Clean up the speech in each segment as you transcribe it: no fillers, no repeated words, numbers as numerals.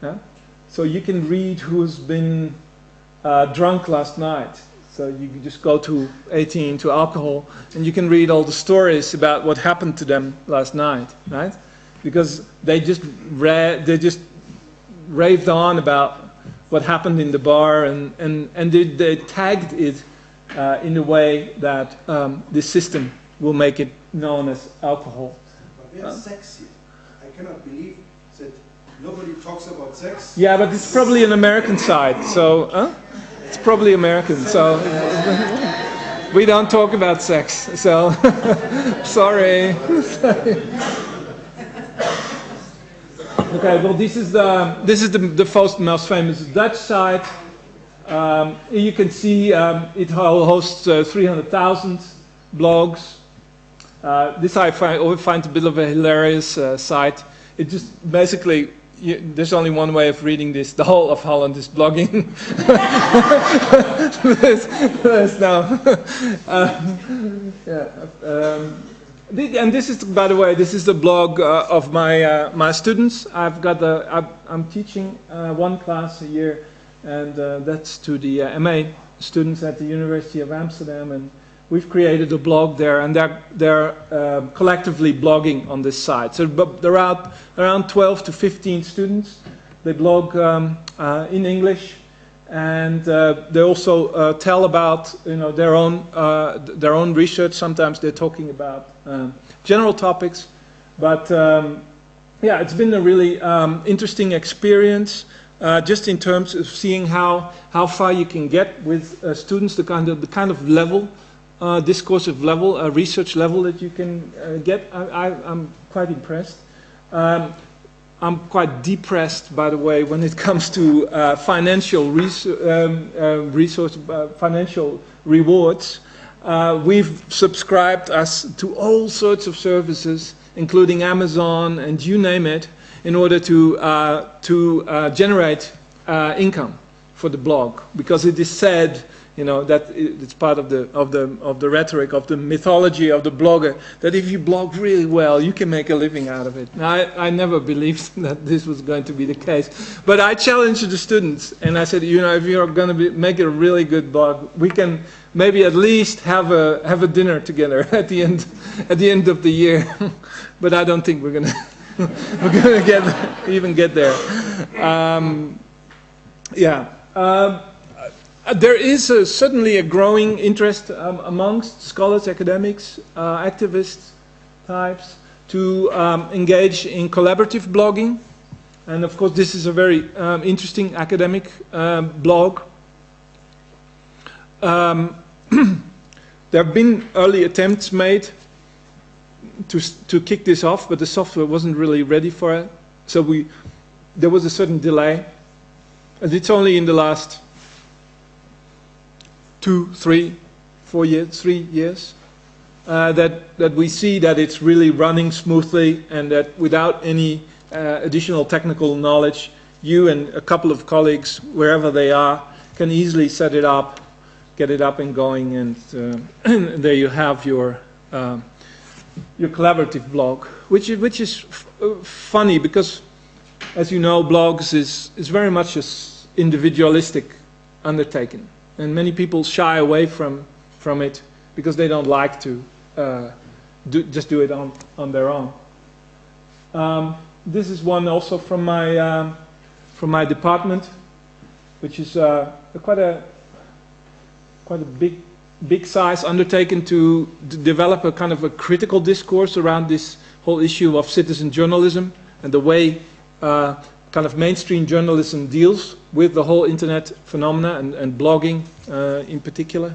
Yeah? So you can read who's been drunk last night. So you can just go to 18 to alcohol, and you can read all the stories about what happened to them last night, right? Because they just raved on about what happened in the bar, and they tagged it in a way that this system will make it known as alcohol. But we have sex here. I cannot believe that nobody talks about sex. Yeah, but it's probably an American side, so it's probably American. So we don't talk about sex. So sorry. Okay, well, this is the most famous Dutch site. You can see it hosts 300,000 blogs. This I find a bit of a hilarious site. It just basically, there's only one way of reading this. The whole of Holland is blogging. there's no. And this is, by the way, this is the blog of my students. I'm teaching one class a year, and that's to the MA students at the University of Amsterdam, and we've created a blog there, and they're collectively blogging on this site. So there are around 12 to 15 students. They blog in English, and they also tell about their own research. Sometimes they're talking about general topics, but yeah, it's been a really interesting experience. Just in terms of seeing how far you can get with students, the kind of level. Discursive level, research level that you can get. I'm quite impressed. I'm quite depressed, by the way, when it comes to financial financial rewards. We've subscribed us to all sorts of services, including Amazon and you name it, in order to generate income for the blog, because it is said, that it's part of the rhetoric, of the mythology of the blogger, that if you blog really well, you can make a living out of it. Now, I never believed that this was going to be the case, but I challenged the students, and I said, if you're going to make a really good blog, we can maybe at least have a dinner together at the end of the year. But I don't think we're going to even get there. There is certainly a growing interest amongst scholars, academics, activist types to engage in collaborative blogging. And of course this is a very interesting academic blog. There have been early attempts made to kick this off, but the software wasn't really ready for it. So there was a certain delay. And it's only in the last 2, 3, 4 years, 3 years, that we see that it's really running smoothly, and that without any additional technical knowledge, you and a couple of colleagues, wherever they are, can easily set it up, get it up and going, and there you have your collaborative blog, which is funny because, as you know, blogs is very much an individualistic undertaking. And many people shy away from it because they don't like to just do it on their own. This is one also from my department, which is quite a big size undertaking to develop a kind of a critical discourse around this whole issue of citizen journalism and the way kind of mainstream journalism deals with the whole internet phenomena and blogging in particular.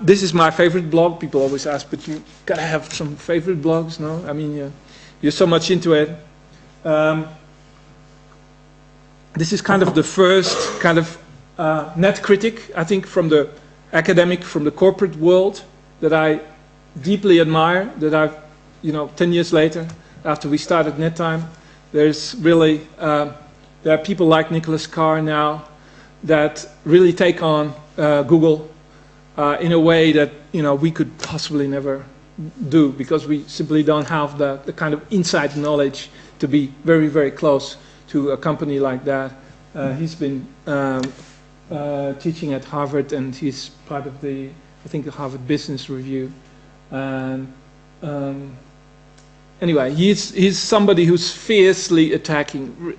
This is my favorite blog. People always ask, but you gotta have some favorite blogs, no? I mean, you're so much into it. This is kind of the first kind of Netzkritik, I think, from the academic, from the corporate world that I deeply admire, that I've, 10 years later, after we started Nettime, there's really, there are people like Nicholas Carr now that really take on Google in a way that, we could possibly never do, because we simply don't have the kind of inside knowledge to be very, very close to a company like that. He's been teaching at Harvard, and he's part of the, I think, the Harvard Business Review. And anyway, he's somebody who's fiercely attacking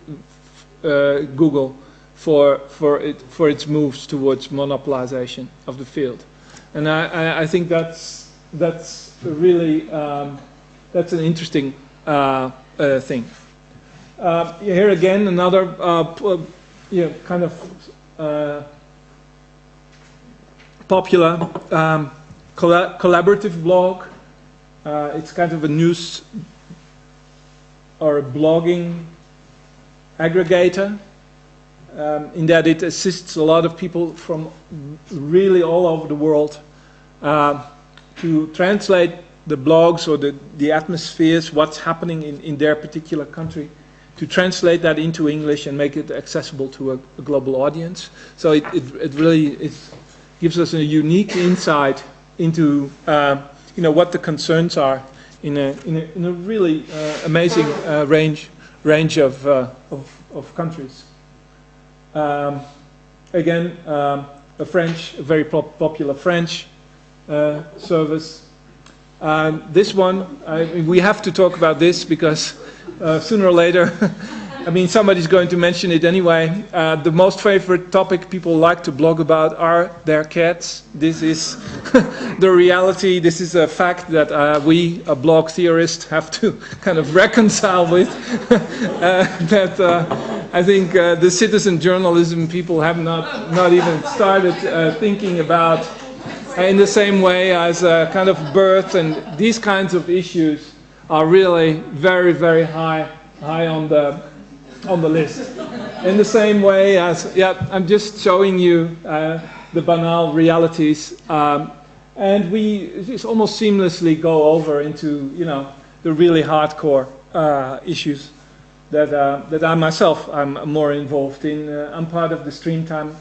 Google for its moves towards monopolization of the field, and I think that's really that's an interesting thing. Here again, another kind of popular collaborative blog. It's kind of a news or a blogging aggregator, in that it assists a lot of people from really all over the world to translate the blogs or the atmospheres, what's happening in their particular country, to translate that into English and make it accessible to a global audience. So it really gives us a unique insight into what the concerns are in a really amazing range of countries. Again, a very popular French service. This one, we have to talk about this because sooner or later, I mean, somebody's going to mention it anyway. The most favorite topic people like to blog about are their cats. This is the reality. This is a fact that we, blog theorists, have to kind of reconcile with. I think the citizen journalism people have not even started thinking about in the same way as kind of birth and these kinds of issues are really very, very high on the list. In the same way as, I'm just showing you the banal realities, and we just almost seamlessly go over into the really hardcore issues that I myself I'm more involved in. I'm part of the Streamtime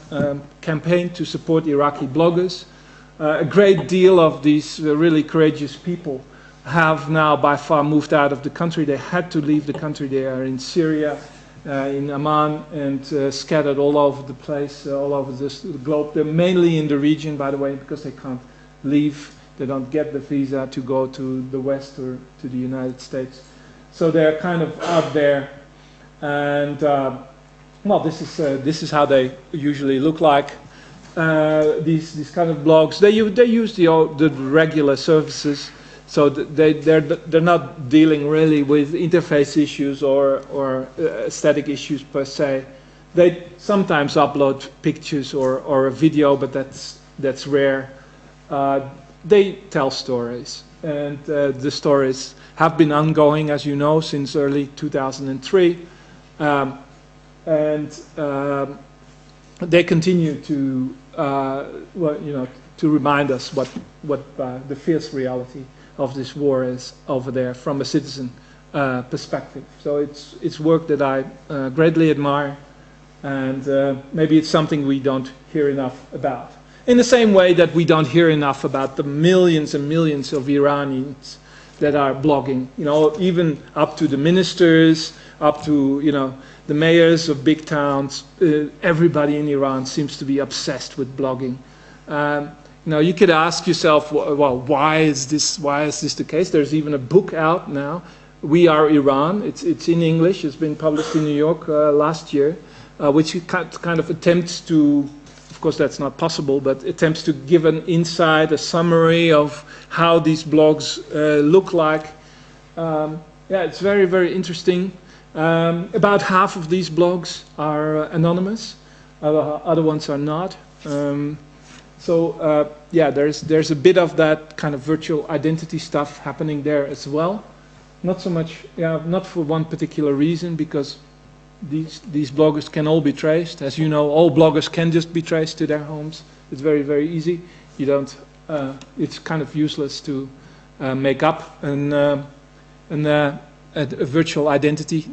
campaign to support Iraqi bloggers. A great deal of these really courageous people have now by far moved out of the country. They had to leave the country. They are in Syria, in Amman, and scattered all over the place, all over the globe. They're mainly in the region, by the way, because they can't leave. They don't get the visa to go to the West or to the United States. So they're kind of out there. And, well, this is how they usually look like. These kind of blogs, they use the regular services. So they're not dealing really with interface issues or aesthetic issues per se. They sometimes upload pictures or a video, but that's rare. They tell stories, and the stories have been ongoing, as you know, since early 2003, and they continue to to remind us what the fierce reality of this war is over there from a citizen perspective. So it's work that I greatly admire, and maybe it's something we don't hear enough about. In the same way that we don't hear enough about the millions and millions of Iranians that are blogging, even up to the ministers, up to the mayors of big towns. Everybody in Iran seems to be obsessed with blogging. You could ask yourself, well, why is this the case? There's even a book out now, We Are Iran. It's in English. It's been published in New York last year, which kind of attempts to, of course that's not possible, but attempts to give an insight, a summary of how these blogs look like. It's very, very interesting. About half of these blogs are anonymous. Other ones are not. There's a bit of that kind of virtual identity stuff happening there as well. Not so much, not for one particular reason, because these bloggers can all be traced. As you know, all bloggers can just be traced to their homes. It's very, very easy. You don't. It's kind of useless to make up a virtual identity